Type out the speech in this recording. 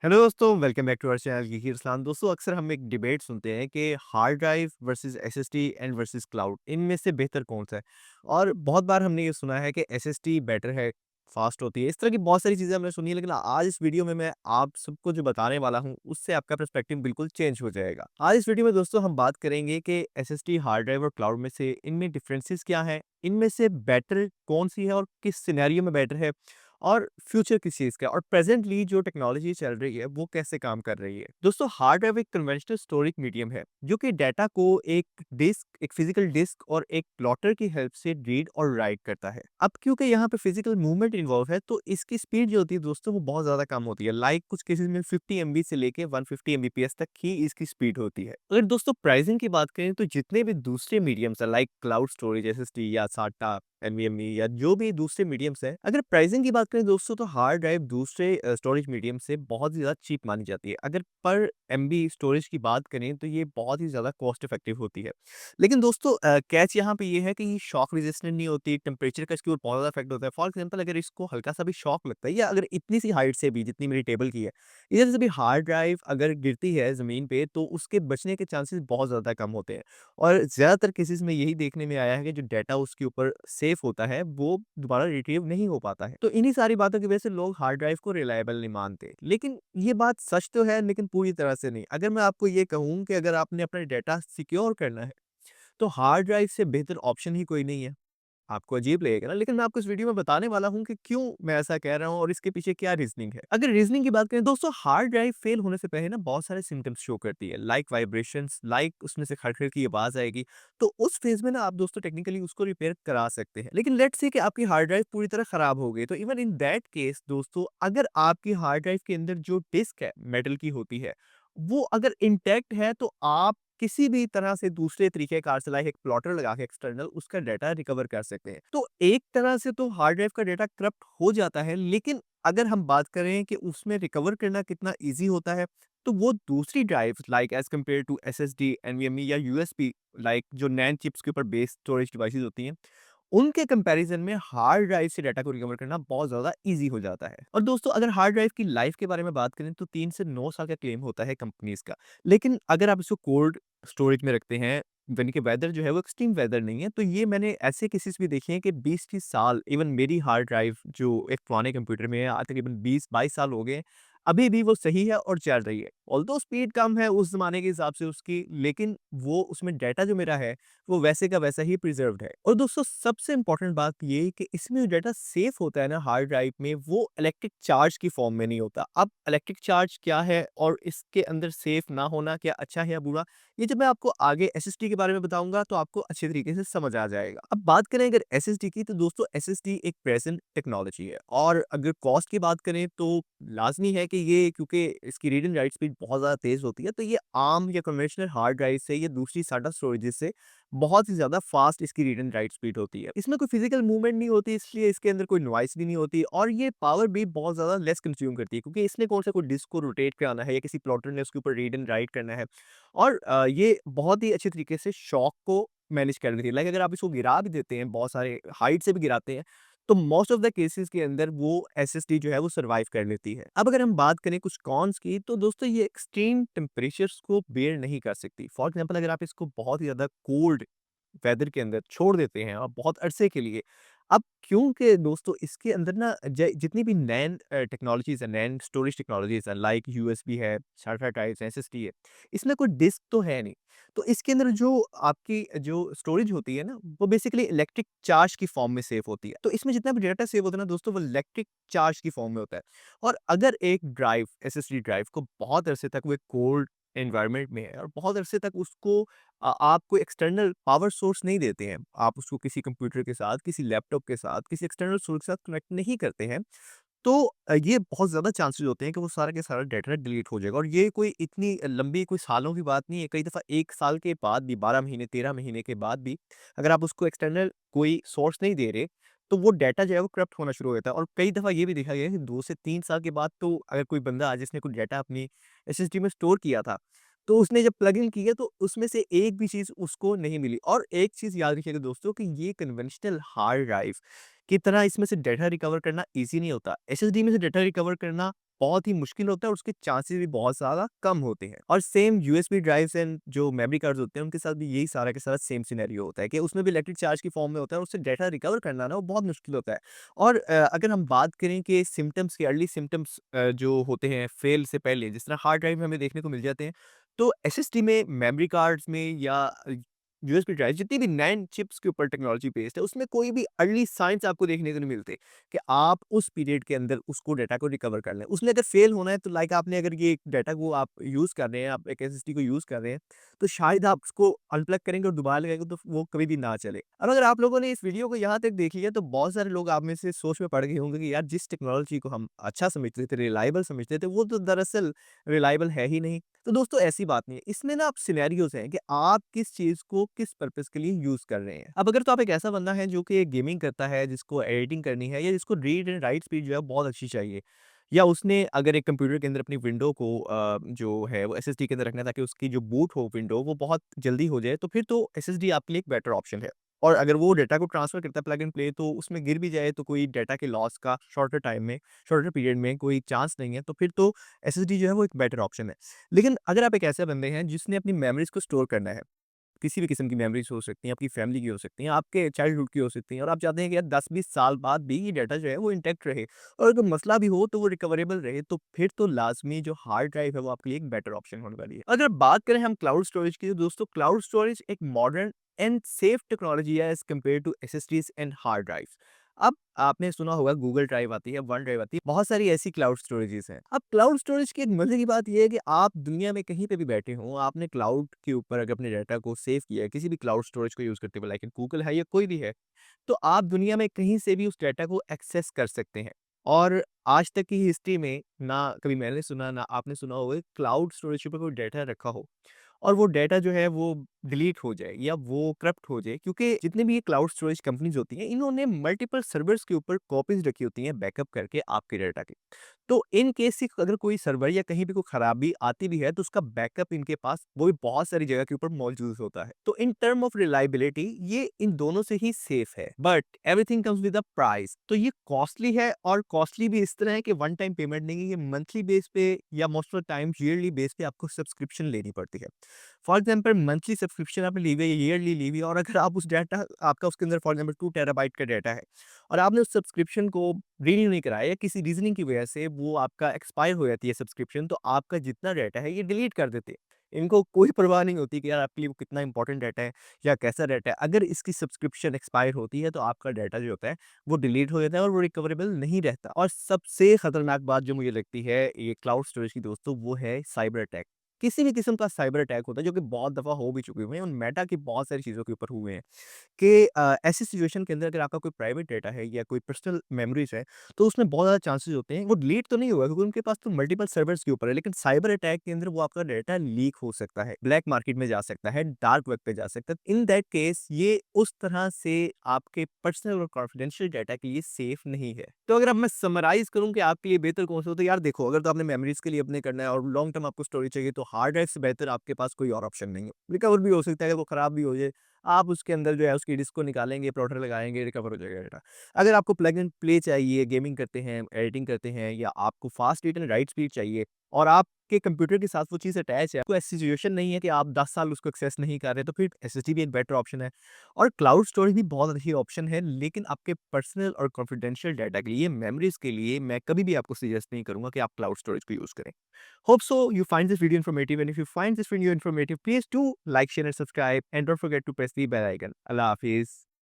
Hello दोस्तों, welcome back to our channel Geeky Ruslan. दोस्तों, अक्सर हम एक डिबेट सुनते हैं कि hard drive versus SSD and versus cloud, इनमें से बेहतर कौन सा है। और बहुत बार हमने ये सुना है कि एसएसडी बेटर है, फास्ट होती है। इस तरह की बहुत सारी चीज़ें हमने सुनी है, लेकिन आज इस वीडियो में मैं आप सबको जो बताने वाला हूँ, उससे आपका पर्सपेक्टिव बिल्कुल चेंज हो जाएगा। आज इस वीडियो में दोस्तों हम बात करेंगे कि एसएसडी, हार्ड ड्राइव और क्लाउड में से इनमें डिफरेंसेस क्या हैं, इनमें से बेटर कौन सी है और किस सिनेरियो में बेटर है, और फ्यूचर किस चीज़ का है, और प्रेजेंटली जो टेक्नोलॉजी चल रही है वो कैसे काम कर रही है। दोस्तों, हार्ड ड्राइव एक कन्वेंशनल स्टोरेज मीडियम है जो कि डाटा को एक फिजिकल डिस्क और एक प्लॉटर की हेल्प से रीड और राइट करता है। अब क्योंकि यहाँ पे फिजिकल मूवमेंट इन्वॉल्व है, तो इसकी स्पीड जो होती है दोस्तों वो बहुत ज्यादा कम होती है। लाइक कुछ केसेस में 50 MB से लेके 150 Mbps तक ही इसकी स्पीड होती है। अगर दोस्तों प्राइसिंग की बात करें, तो जितने भी दूसरे मीडियम्स है लाइक क्लाउड स्टोरेज, एसएसडी या साटा, एनवीएमई या जो भी दूसरे मीडियम्स हैं, अगर प्राइसिंग की बात करें दोस्तों, तो हार्ड ड्राइव दूसरे स्टोरेज मीडियम से बहुत ही ज़्यादा चीप मानी जाती है। अगर पर एमबी स्टोरेज की बात करें, तो ये बहुत ही ज़्यादा कॉस्ट इफेक्टिव होती है। लेकिन दोस्तों कैच यहाँ पे ये है कि ये शॉक रेजिस्टेंट नहीं होती, टेम्परेचर का इसके ऊपर बहुत ज़्यादा इफेक्ट होता है। फॉर एग्जाम्पल, अगर इसको हल्का सा भी शॉक लगता है, या अगर इतनी सी हाइट से भी, जितनी मेरी टेबल की है, इधर से भी हार्ड ड्राइव अगर गिरती है ज़मीन पे, तो उसके बचने के चांसेस बहुत ज़्यादा कम होते हैं। और ज़्यादातर केसेज़ में यही देखने में आया है कि जो डाटा उसके ऊपर सेव होता है, वो दोबारा रिट्रीव नहीं हो पाता है। तो इन्हीं सारी बातों की वजह से लोग हार्ड ड्राइव को रिलायबल नहीं मानते। लेकिन ये बात सच तो है, लेकिन पूरी तरह से नहीं। अगर मैं आपको ये कहूँ कि अगर आपने अपना डाटा सिक्योर करना है, तो हार्ड ड्राइव से बेहतर ऑप्शन ही कोई नहीं है। आपको अजीब लगेगा ना, लेकिन मैं आपको इस वीडियो में बताने वाला हूँ कि क्यों मैं ऐसा कह रहा हूँ और इसके पीछे क्या रीजनिंग है। अगर रीजनिंग की बात करें दोस्तों, हार्ड ड्राइव फेल होने से पहले ना बहुत सारे सिम्टम्स शो करती है, लाइक वाइब्रेशंस, लाइक उसमें से खड़खड़ की आवाज आएगी। तो उस फेज में ना आप दोस्तों टेक्निकली उसको रिपेयर करा सकते हैं। लेकिन लेट्स से कि आपकी हार्ड ड्राइव पूरी तरह खराब हो गई, तो इवन इन दैट केस दोस्तों, अगर आपकी हार्ड ड्राइव के अंदर जो डिस्क है मेटल की होती है, वो अगर इंटैक्ट है, तो आप किसी भी तरह से दूसरे तरीकेकार से लाइक एक प्लॉटर लगा के एक्सटर्नल उसका डाटा रिकवर कर सकते हैं। तो एक तरह से तो हार्ड ड्राइव का डाटा करप्ट हो जाता है, लेकिन अगर हम बात करें कि उसमें रिकवर करना कितना ईज़ी होता है, तो वो दूसरी drives like as compare to SSD, NVMe या यूएसबी, लाइक जो नैंड चिप्स के ऊपर बेस्ड स्टोरेज डिवाइसेज़ होती हैं, उनके कंपैरिजन में हार्ड ड्राइव से डाटा को रिकवर करना बहुत ज़्यादा ईज़ी हो जाता है। और दोस्तों, अगर हार्ड ड्राइव की लाइफ के बारे में बात करें, तो 3 से 9 साल का क्लेम होता है कंपनीज़ का। लेकिन अगर आप इसको कोल्ड स्टोरेज में रखते हैं, यानी कि वेदर जो है वो एक्सट्रीम वेदर नहीं है, तो ये मैंने ऐसे केसेस भी देखे हैं कि 20-30 साल, इवन मेरी हार्ड ड्राइव जो एक पुराने कंप्यूटर में है, आज तकरीबन 20-22 साल हो गए हैं, अभी भी वो सही है और चल रही है। ऑल्दो स्पीड कम है उस ज़माने के हिसाब से उसकी, लेकिन वो उसमें डाटा जो मेरा है, वो वैसे का वैसा ही प्रिजर्व्ड है। और दोस्तों, सबसे इम्पोर्टेंट बात ये है कि इसमें जो डाटा सेव होता है ना हार्ड ड्राइव में, वो इलेक्ट्रिक चार्ज की फॉर्म में नहीं होता। अब इलेक्ट्रिक चार्ज क्या है और इसके अंदर सेफ ना होना क्या अच्छा है या बुरा, ये जब मैं आपको आगे एसएसडी के बारे में बताऊंगा, तो आपको अच्छे तरीके से समझ आ जाएगा। अब बात करें अगर एसएसडी की, तो दोस्तों एसएसडी एक प्रेजेंट टेक्नोलॉजी है, और अगर कॉस्ट की बात करें, तो लाजमी है कि ये, क्योंकि इसकी रीड एंड राइट स्पीड बहुत ज़्यादा तेज़ होती है, तो ये आम या कन्वेंशनल हार्ड ड्राइव से या दूसरी साटा स्टोरेज से बहुत ही ज़्यादा फास्ट इसकी रीड एंड राइट स्पीड होती है। इसमें कोई फिजिकल मूवमेंट नहीं होती, इसलिए इसके अंदर कोई नॉइस भी नहीं होती, और ये पावर भी बहुत ज़्यादा लेस कंज्यूम करती है, क्योंकि इसने कौन सा कोई डिस्क को रोटेट कराना है या किसी प्लॉटर ने उसके ऊपर रीड एंड राइट करना है। और ये बहुत ही अच्छे तरीके से शॉक को मैनेज कर लेती है। लाइक अगर आप इसको गिरा भी देते हैं, बहुत सारे हाइट से भी गिराते हैं, तो मोस्ट ऑफ द केसेस के अंदर वो एसएसडी जो है वो सर्वाइव कर लेती है। अब अगर हम बात करें कुछ कॉन्स की, तो दोस्तों ये एक्सट्रीम टेम्परेचर्स को बेयर नहीं कर सकती। फॉर एग्जांपल, अगर आप इसको बहुत ही ज़्यादा कोल्ड वेदर के अंदर छोड़ देते हैं और बहुत अरसे के लिए, अब क्योंकि दोस्तों इसके अंदर ना जितनी भी नैन टेक्नोलॉजीज है, नैन स्टोरेज टेक्नोलॉजीज है, लाइक यूएसबी है, शार्टा ड्राइव्स है, एसएसडी है, इसमें कोई डिस्क तो है नहीं। तो इसके अंदर जो आपकी जो स्टोरेज होती है ना, वो बेसिकली इलेक्ट्रिक चार्ज की फॉर्म में सेव होती है। तो इसमें जितना भी डाटा सेव होता है ना दोस्तों, वो इलेक्ट्रिक चार्ज की फॉर्म में होता है। और अगर एक ड्राइव, एसएसडी ड्राइव को बहुत अरसे तक वो एक कोल्ड एनवायरनमेंट में है, और बहुत अरसे तक उसको आप कोई एक्सटर्नल पावर सोर्स नहीं देते हैं, आप उसको किसी कंप्यूटर के साथ, किसी लैपटॉप के साथ, किसी एक्सटर्नल सोर्स के साथ कनेक्ट नहीं करते हैं, तो ये बहुत ज़्यादा चांसेस होते हैं कि वो सारा के सारा डाटा डिलीट हो जाएगा। और ये कोई इतनी लंबी कोई सालों की बात नहीं है। कई दफ़ा 1 साल के बाद भी, 12 महीने, 13 महीने के बाद भी, अगर आप उसको एक्सटर्नल कोई सोर्स नहीं दे रहे, तो वो डाटा जो है वो करप्ट होना शुरू हो जाता है। और कई दफ़ा ये भी देखा गया है कि 2 से 3 साल के बाद, तो अगर कोई बंदा जिसने कोई डाटा अपनी एसएसडी में स्टोर किया था, तो उसने जब प्लग इन किया, तो उसमें से एक भी चीज़ उसको नहीं मिली। और एक चीज़ याद रखिएगा दोस्तों, कि ये कन्वेंशनल हार्ड ड्राइव, की तरह इसमें से डाटा रिकवर करना ईज़ी नहीं होता। एसएसडी में से डाटा रिकवर करना बहुत ही मुश्किल होता है और उसके चांसेस भी बहुत ज़्यादा कम होते हैं। और सेम यूएसबी ड्राइव्स एंड जो मेमोरी कार्ड्स होते हैं, उनके साथ भी यही सारा के सारा सेम सिनेरियो होता है कि उसमें भी इलेक्ट्रिक चार्ज की फॉर्म में होता है और उससे डाटा रिकवर करना ना वो बहुत मुश्किल होता है। और अगर हम बात करें कि सिम्पटम्स के अर्ली सिम्पटम्स जो होते हैं फेल से पहले, जिस तरह हार्ड ड्राइव में हमें देखने को मिल जाते हैं, तो एसएसडी में, मेमोरी कार्ड्स में या यूएसबी ड्राइव, जितनी भी नैंड चिप्स के ऊपर टेक्नोलॉजी बेस्ड है, उसमें कोई भी अर्ली साइंस आपको देखने को नहीं मिलते कि आप उस पीरियड के अंदर उसको डाटा को रिकवर कर लें। उसमें अगर फेल होना है तो लाइक आपने अगर ये डाटा को आप यूज़ कर रहे हैं, आप एक एसएसडी को यूज़ कर रहे हैं, तो शायद आप उसको अनप्लग करेंगे और दोबारा लगाएँगे तो वो कभी भी ना चले। अब अगर आप लोगों ने इस वीडियो को यहाँ तक देख लिया तो बहुत सारे लोग आप में से सोच में पड़ गए होंगे कि यार जिस टेक्नोलॉजी को हम अच्छा समझते थे, रिलायबल समझते थे, वो तो दरअसल रिलायबल है ही नहीं। तो दोस्तों ऐसी बात नहीं है। इसमें ना आप सिनेरियोज़ हैं कि आप किस चीज़ को किस पर्पज़ के लिए यूज़ कर रहे हैं। अब अगर तो आप एक ऐसा बंदा है जो कि गेमिंग करता है, जिसको एडिटिंग करनी है या जिसको रीड एंड राइट स्पीड जो है बहुत अच्छी चाहिए, या उसने अगर एक कंप्यूटर के अंदर अपनी विंडो को जो है वो एसएसडी के अंदर रखना है ताकि उसकी जो बूट हो विंडो वो बहुत जल्दी हो जाए, तो फिर तो एसएसडी आपके लिए एक बेटर ऑप्शन है। और अगर वो डाटा को ट्रांसफ़र करता है प्लग एंड प्ले, तो उसमें गिर भी जाए तो कोई डाटा के लॉस का शॉर्टर टाइम में, शॉर्टर पीरियड में कोई चांस नहीं है, तो फिर तो एसएसडी जो है वो एक बेटर ऑप्शन है। लेकिन अगर आप एक ऐसे बंदे हैं जिसने अपनी मेमोरीज़ को स्टोर करना है, किसी भी किस्म की मेमोरीज़ हो सकती हैं, आपकी फैमिली की हो सकती हैं, आपके चाइल्डहुड की हो सकती हैं, और आप चाहते हैं कि यार 10-20 साल बाद भी ये डाटा जो है वो इंटैक्ट रहे और अगर मसला भी हो तो वो रिकवरेबल रहे, तो फिर तो लाज़मी जो हार्ड ड्राइव है वो आपके लिए एक बेटर ऑप्शन होने वाली है। अगर बात करें हम क्लाउड स्टोरेज की, तो दोस्तों क्लाउड स्टोरेज एक मॉडर्न एंड सेफ टेक्नोलॉजी है as compared to SSDs and hard drives. अब आपने सुना होगा गूगल ड्राइव आती है, वन ड्राइव आती है, बहुत सारी ऐसी क्लाउड स्टोरेजेस हैं। अब क्लाउड स्टोरेज की एक मजे की बात ये है कि आप दुनिया में कहीं पे भी बैठे हों, आपने क्लाउड के ऊपर अगर अपने डाटा को सेव किया है, किसी भी क्लाउड स्टोरेज को यूज़ करते हुए, लाइक गूगल है या कोई भी है, तो आप दुनिया में कहीं से भी उस डाटा को एक्सेस कर सकते हैं। और आज तक की हिस्ट्री में ना कभी मैंने सुना, ना आपने सुना होगा क्लाउड स्टोरेज के ऊपर कोई डाटा रखा हो और वो डाटा जो है वो डिलीट हो जाए या वो करप्ट हो जाए, क्योंकि जितने भी ये क्लाउड स्टोरेज कंपनीज होती हैं, इन्होंने मल्टीपल सर्वर्स के ऊपर कॉपीज रखी होती हैं बैकअप करके आपके डाटा की। तो इन केस से अगर कोई सर्वर या कहीं भी कोई खराबी आती भी है तो उसका बैकअप इनके पास वो भी बहुत सारी जगह के ऊपर मौजूद होता है। तो इन टर्म ऑफ रिलायबिलिटी ये इन दोनों से ही सेफ है, but everything comes with a price. तो ये कॉस्टली है और कॉस्टली भी इस तरह है कि वन टाइम पेमेंट नहीं है, ये मंथली बेस पे या most of the time yearly base पे आपको सब्सक्रिप्शन लेनी पड़ती है। फॉर एग्जाम्पल मंथली सब्सक्रिप्शन आपने ली हुई है, ईयरली ली हुई है, और अगर आप उस डाटा आपका उसके अंदर फॉर एग्जाम्पल 2 टेराबाइट का डाटा है और आपने उस सब्सक्रिप्शन को रिन्यू नहीं कराया या किसी रीजनिंग की वजह से वो आपका एक्सपायर हो जाती है सब्सक्रिप्शन, तो आपका जितना डाटा है ये डिलीट कर देते हैं। इनको कोई परवाह नहीं होती कि यार आपके लिए वो कितना इंपॉर्टेंट डाटा है या कैसा डाटा है। अगर इसकी सब्सक्रिप्शन एक्सपायर होती है तो आपका डाटा जो होता है वो डिलीट हो जाता है और वो रिकवरेबल नहीं रहता। और सबसे खतरनाक बात जो मुझे लगती है ये क्लाउड स्टोरेज की दोस्तों, वो है साइबर अटैक। किसी भी किस्म का साइबर अटैक होता है जो कि बहुत दफ़ा हो भी चुके हुए हैं और मेटा की बहुत सारी चीज़ों के ऊपर हुए हैं कि ऐसी सिचुएशन के अंदर अगर आपका कोई प्राइवेट डाटा है या कोई पर्सनल मेमोरीज़ है, तो उसमें बहुत ज़्यादा चांसेस होते हैं वो डिलीट तो नहीं होगा क्योंकि उनके पास तो मल्टीपल सर्वर्स के ऊपर है, लेकिन साइबर अटैक के अंदर वो आपका डाटा लीक हो सकता है, ब्लैक मार्केट में जा सकता है, डार्क वेब पे जा सकता है। इन दैट केस ये उस तरह से आपके पर्सनल और कॉन्फिडेंशियल डाटा के लिए सेफ नहीं है। तो अगर अब मैं समराइज़ करूँ कि आपके लिए बेहतर कौन-सा हो, तो यार देखो, अगर तो आपने मेमोरीज़ के लिए अपने करना है और लॉन्ग टर्म आपको स्टोरेज चाहिए, तो हार्ड ड्राइव से बेहतर आपके पास कोई और ऑप्शन नहीं है। रिकवर भी हो सकता है, अगर वो खराब भी हो जाए, आप उसके अंदर जो है उसकी डिस्क को निकालेंगे, प्लॉटर लगाएँगे, रिकवर हो जाएगा डाटा। अगर आपको प्लग एंड प्ले चाहिए, गेमिंग करते हैं, एडिटिंग करते हैं, या आपको fast read and right speed चाहिए और आपके कंप्यूटर के साथ वो चीज़ अटैच है, कोई ऐसी सिचुएशन नहीं है कि आप 10 साल उसको एक्सेस नहीं कर रहे, तो फिर एसएसडी भी एक बेटर ऑप्शन है। और क्लाउड स्टोरेज भी बहुत अच्छी ऑप्शन है, लेकिन आपके पर्सनल और कॉन्फिडेंशियल डाटा के लिए, मेमोरीज़ के लिए मैं कभी भी आपको सजेस्ट नहीं करूँगा कि आप क्लाउड स्टोरेज को यूज़ करें। Hope so you find this video informative, and if you find this video informative, please do like, share and subscribe, and don't forget to press the bell icon. Allah Hafiz.